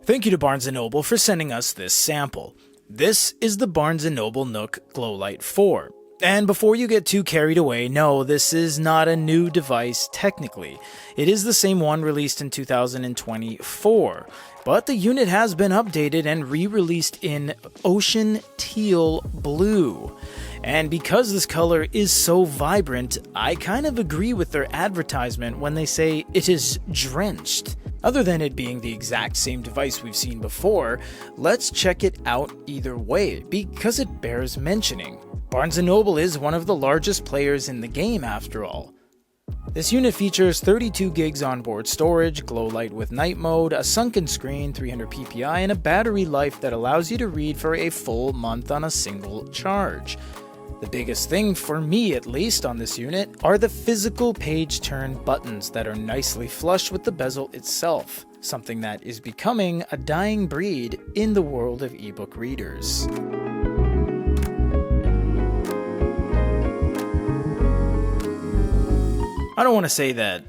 Thank you to Barnes & Noble for sending us this sample. This is the Barnes & Noble NOOK Glowlight 4. And before you get too carried away, no, this is not a new device technically. It is the same one released in 2024, but the unit has been updated and re-released in Ocean Teal blue. And because this color is so vibrant, I kind of agree with their advertisement when they say it is drenched. Other than it being the exact same device we've seen before, let's check it out either way, because it bears mentioning. Barnes & Noble is one of the largest players in the game after all. This unit features 32 gigs onboard storage, glow light with night mode, a sunken screen, 300 ppi, and a battery life that allows you to read for a full month on a single charge. The biggest thing, for me at least, on this unit are the physical page turn buttons that are nicely flush with the bezel itself, something that is becoming a dying breed in the world of ebook readers. I don't want to say that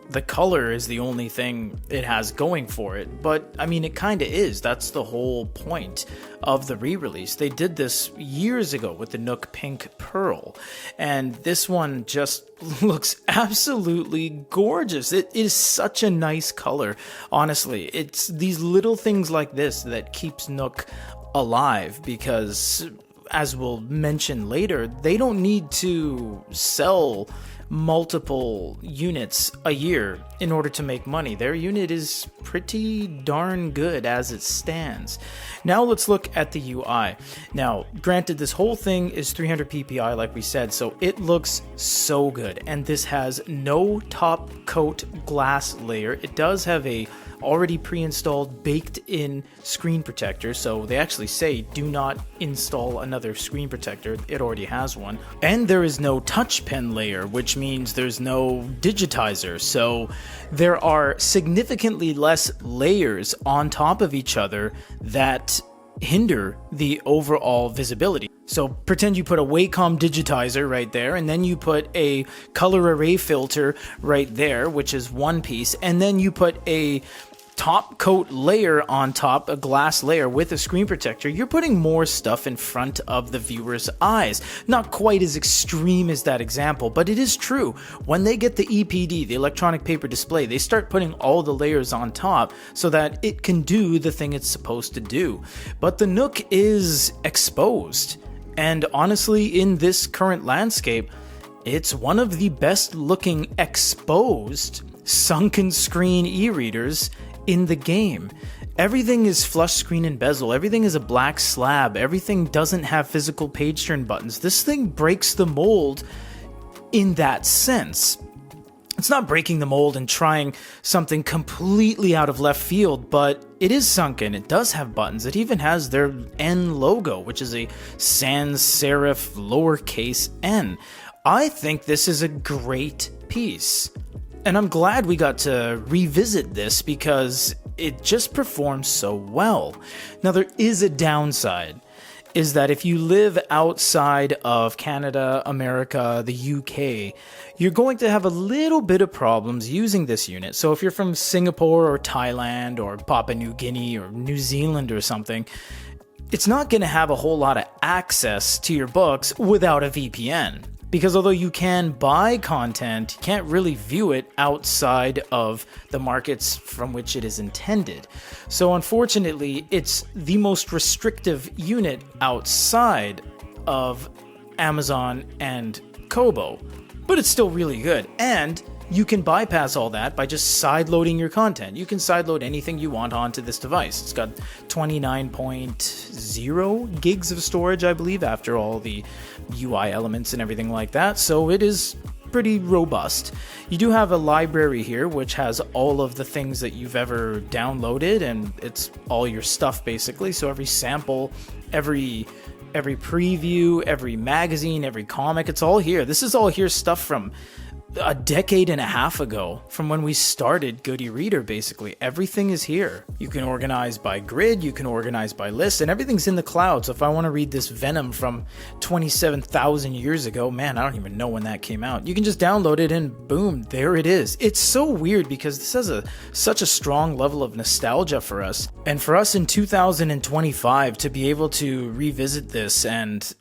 the color is the only thing it has going for it, but I mean, it kinda is. That's the whole point of the re-release. They did this years ago with the NOOK Pink Pearl, and this one just looks absolutely gorgeous. It is such a nice color, honestly. It's these little things like this that keeps NOOK alive, because as we'll mention later, they don't need to sell multiple units a year in order to make money. Their unit is pretty darn good as it stands. Now let's look at the UI. Now, granted, this whole thing is 300 ppi like we said, so it looks so good, and this has no top coat glass layer. It does have a already pre-installed baked-in screen protector, so they actually say do not install another screen protector, it already has one. And there is no touch pen layer, which means there's no digitizer, so there are significantly less layers on top of each other that hinder the overall visibility. So pretend you put a Wacom digitizer right there, and then you put a color array filter right there, which is one piece, and then you put a top coat layer on top, a glass layer with a screen protector. You're putting more stuff in front of the viewer's eyes. Not quite as extreme as that example, but it is true. When they get the EPD, the electronic paper display, they start putting all the layers on top so that it can do the thing it's supposed to do. But the NOOK is exposed, and honestly, in this current landscape, it's one of the best looking exposed sunken screen e-readers in the game. Everything is flush screen and bezel, everything is a black slab, everything doesn't have physical page turn buttons. This thing breaks the mold in that sense. It's not breaking the mold and trying something completely out of left field, but it is sunken, it does have buttons, it even has their N logo, which is a sans serif lowercase n. I think this is a great piece. And I'm glad we got to revisit this because it just performs so well. Now, there is a downside, is that if you live outside of Canada, America, the UK, you're going to have a little bit of problems using this unit. So if you're from Singapore or Thailand or Papua New Guinea or New Zealand or something, it's not going to have a whole lot of access to your books without a VPN. Because although you can buy content, you can't really view it outside of the markets from which it is intended. So unfortunately, it's the most restrictive unit outside of Amazon and Kobo. But it's still really good, and you can bypass all that by just sideloading your content. You can sideload anything you want onto this device. It's got 29.0 gigs of storage, I believe, after all the UI elements and everything like that, so it is pretty robust. You do have a library here, which has all of the things that you've ever downloaded, and it's all your stuff basically, so every sample, every preview, every magazine, every comic, it's all here. This is all here stuff from a decade and a half ago from when we started Good eReader. Basically everything is here. You can organize by grid, you can organize by list, and everything's in the cloud. So if I want to read this Venom from 27,000 years ago, man, I don't even know when that came out, you can just download it and boom, there it is. It's so weird because this has such a strong level of nostalgia for us, and for us in 2025 to be able to revisit this and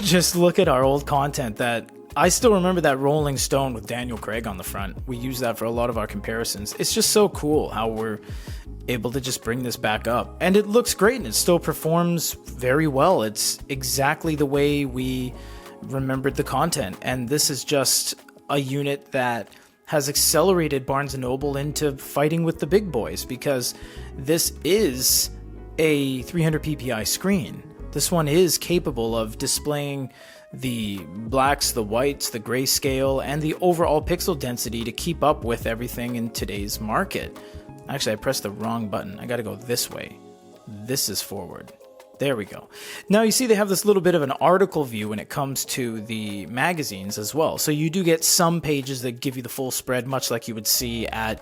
just look at our old content. That I still remember that Rolling Stone with Daniel Craig on the front. We use that for a lot of our comparisons. It's just so cool how we're able to just bring this back up. And it looks great and it still performs very well. It's exactly the way we remembered the content. And this is just a unit that has accelerated Barnes & Noble into fighting with the big boys, because this is a 300 ppi screen. This one is capable of displaying the blacks, the whites, the grayscale, and the overall pixel density to keep up with everything in today's market. Actually, I pressed the wrong button. I gotta go this way. This is forward. There we go. Now you see they have this little bit of an article view when it comes to the magazines as well. So you do get some pages that give you the full spread, much like you would see at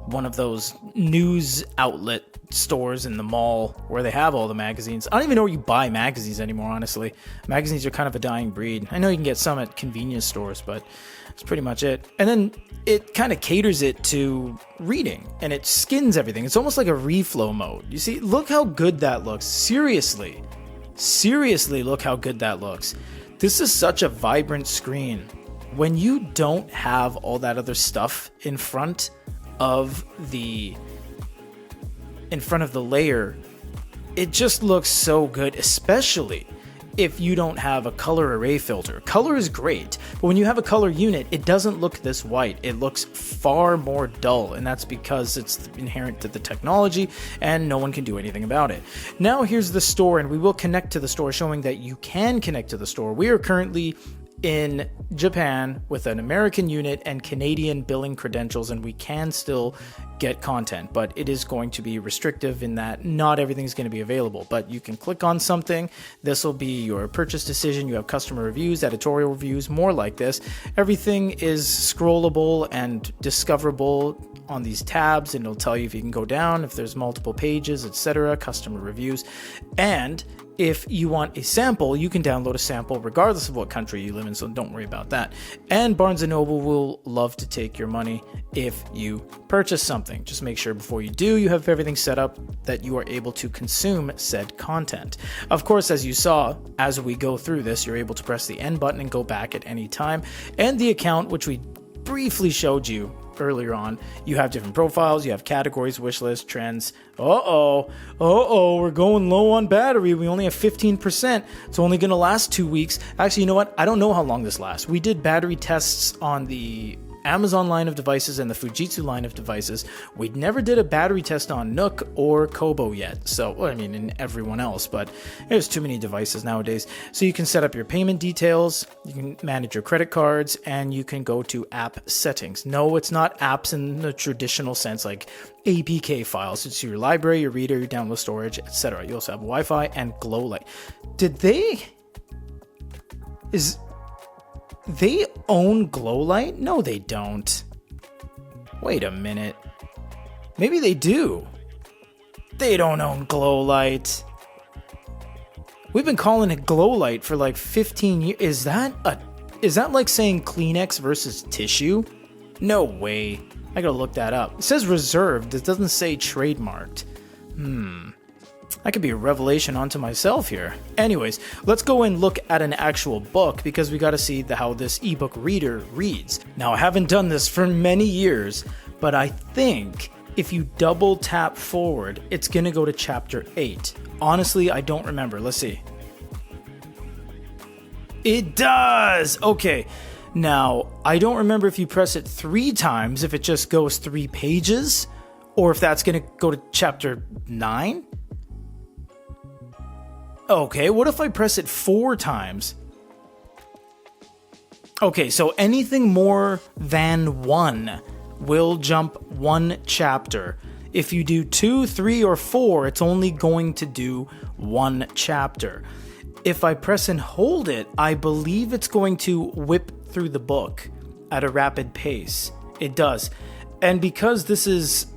one of those news outlet stores in the mall where they have all the magazines. I don't even know where you buy magazines anymore, honestly. Magazines are kind of a dying breed. I know you can get some at convenience stores, but that's pretty much it. And then it kind of caters it to reading, and it skins everything. It's almost like a reflow mode. You see, look how good that looks. Seriously, look how good that looks. This is such a vibrant screen. When you don't have all that other stuff in front of the layer, it just looks so good, especially if you don't have a color array filter. Color is great, but when you have a color unit, it doesn't look this white. It looks far more dull, and that's because it's inherent to the technology and no one can do anything about it. Now here's the store, and we will connect to the store, showing that you can connect to the store. We are currently in Japan with an American unit and Canadian billing credentials, and we can still get content, but it is going to be restrictive in that not everything's going to be available. But you can click on something, this will be your purchase decision. You have customer reviews, editorial reviews, more like this. Everything is scrollable and discoverable on these tabs, and it'll tell you if you can go down, if there's multiple pages, etc., customer reviews. And if you want a sample, you can download a sample regardless of what country you live in, so don't worry about that. And Barnes & Noble will love to take your money if you purchase something. Just make sure before you do, you have everything set up that you are able to consume said content. Of course, as you saw, as we go through this, you're able to press the end button and go back at any time. And the account, which we briefly showed you earlier on, you have different profiles, you have categories, wish list, trends. We're going low on battery. We only have 15%. It's only going to last 2 weeks. Actually, you know what? I don't know how long this lasts. We did battery tests on the Amazon line of devices and the Fujitsu line of devices. We never did a battery test on NOOK or Kobo yet. So, well, I mean, in everyone else, but there's too many devices nowadays. So you can set up your payment details, you can manage your credit cards, and you can go to app settings. No, it's not apps in the traditional sense like APK files. It's your library, your reader, your download storage, etc. You also have Wi-Fi and Glowlight. They own Glowlight? No, they don't. Wait a minute. Maybe they do. They don't own Glowlight. We've been calling it Glowlight for like 15 years. Is that like saying Kleenex versus tissue? No way. I gotta look that up. It says reserved. It doesn't say trademarked. That could be a revelation onto myself here. Anyways, let's go and look at an actual book, because we got to see how this ebook reader reads. Now, I haven't done this for many years, but I think if you double tap forward, it's going to go to chapter 8. Honestly, I don't remember. Let's see. It does! Okay. Now, I don't remember if you press it 3 times, if it just goes 3 pages, or if that's going to go to chapter 9. Okay, what if I press it 4 times? Okay, so anything more than 1 will jump 1 chapter. If you do 2, 3, or 4, it's only going to do 1 chapter. If I press and hold it, I believe it's going to whip through the book. at a rapid pace. It does. And because this is,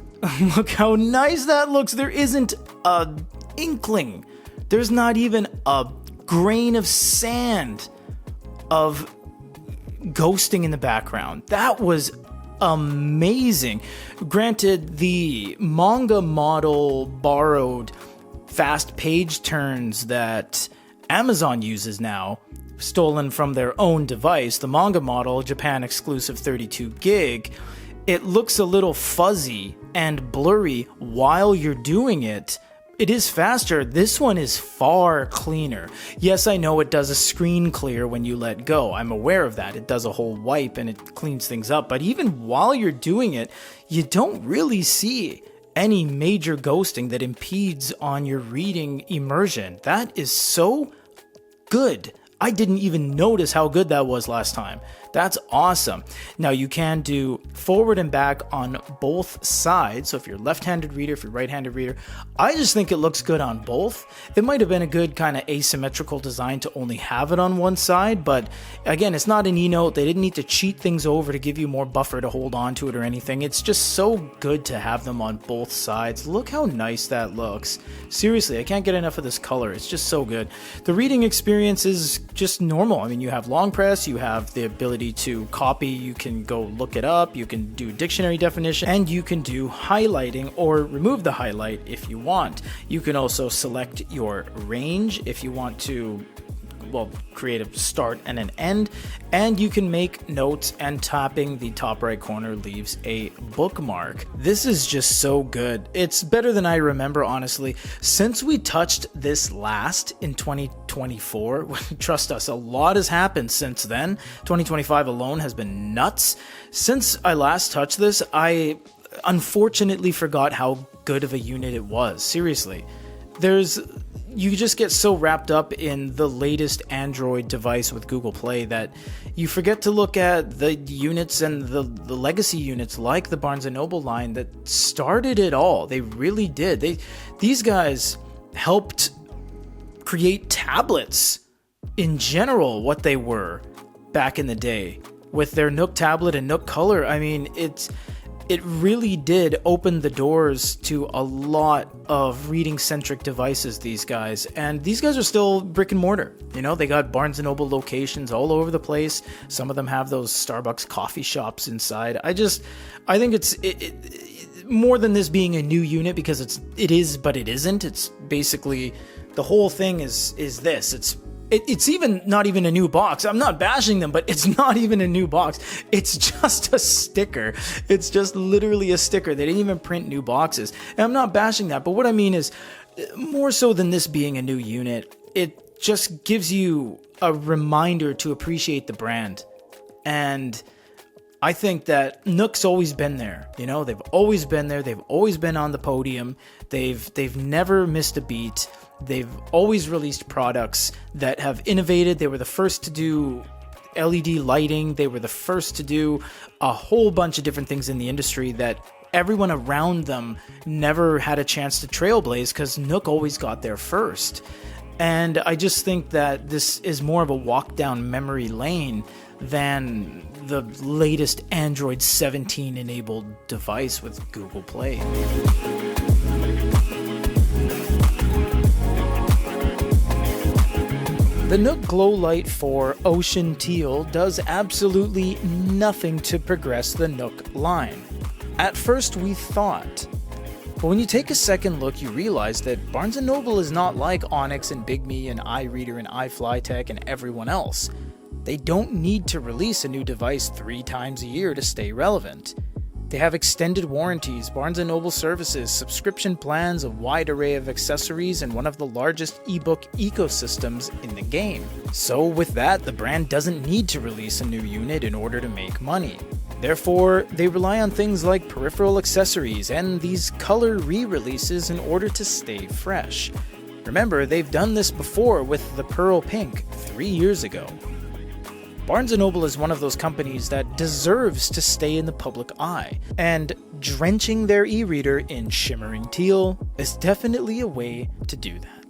look how nice that looks. There isn't a inkling. There's not even a grain of sand of ghosting in the background. That was amazing. Granted, the manga model borrowed fast page turns that Amazon uses now, stolen from their own device. The manga model, Japan exclusive 32 gig, it looks a little fuzzy and blurry while you're doing it. It is faster. This one is far cleaner. Yes, I know it does a screen clear when you let go. I'm aware of that. It does a whole wipe and it cleans things up. But even while you're doing it, you don't really see any major ghosting that impedes on your reading immersion. That is so good. I didn't even notice how good that was last time. That's awesome. Now you can do forward and back on both sides. So if you're a left-handed reader, if you're a right-handed reader, I just think it looks good on both. It might have been a good kind of asymmetrical design to only have it on one side, but again, it's not an e-note. They didn't need to cheat things over to give you more buffer to hold on to it or anything. It's just so good to have them on both sides. Look how nice that looks. Seriously, I can't get enough of this color. It's just so good. The reading experience is just normal. I mean, you have long press, you have the ability to copy, you can go look it up, you can do dictionary definition, and you can do highlighting or remove the highlight if you want. You can also select your range if you want to, well, create a start and an end, and you can make notes, and tapping the top right corner leaves a bookmark. This is just so good. It's better than I remember, honestly. Since we touched this last in 2024, trust us, a lot has happened since then. 2025 alone has been nuts. Since I last touched this, I unfortunately forgot how good of a unit it was. Seriously. You just get so wrapped up in the latest Android device with Google Play that you forget to look at the units and the legacy units like the Barnes & Noble line that started it all. They really did. These guys helped create tablets in general, what they were back in the day. With their Nook tablet and Nook Color, I mean, it really did open the doors to a lot of reading-centric devices, these guys. And these guys are still brick and mortar. You know, they got Barnes & Noble locations all over the place. Some of them have those Starbucks coffee shops inside. I think it's more than this being a new unit, because it is, but it isn't. It's basically, the whole thing is this. It's even not even a new box. I'm not bashing them, but it's not even a new box. It's just a sticker. It's just literally a sticker. They didn't even print new boxes. And I'm not bashing that, but what I mean is, more so than this being a new unit, it just gives you a reminder to appreciate the brand. And I think that Nook's always been there. You know, they've always been there. They've always been on the podium. They've never missed a beat. They've always released products that have innovated. They were the first to do LED lighting. They were the first to do a whole bunch of different things in the industry that everyone around them never had a chance to trailblaze, because Nook always got there first. And I just think that this is more of a walk down memory lane than the latest Android 17 enabled device with Google Play. The NOOK Glowlight for Ocean Teal does absolutely nothing to progress the NOOK line. At first we thought, but when you take a second look, you realize that Barnes & Noble is not like Onyx and bigme and iReader and iFlyTech and everyone else. They don't need to release a new device 3 times a year to stay relevant. They have extended warranties, Barnes & Noble services, subscription plans, a wide array of accessories, and one of the largest ebook ecosystems in the game. So with that, the brand doesn't need to release a new unit in order to make money. Therefore, they rely on things like peripheral accessories and these color re-releases in order to stay fresh. Remember, they've done this before with the Pearl Pink 3 years ago. Barnes & Noble is one of those companies that deserves to stay in the public eye, and drenching their e-reader in shimmering teal is definitely a way to do that.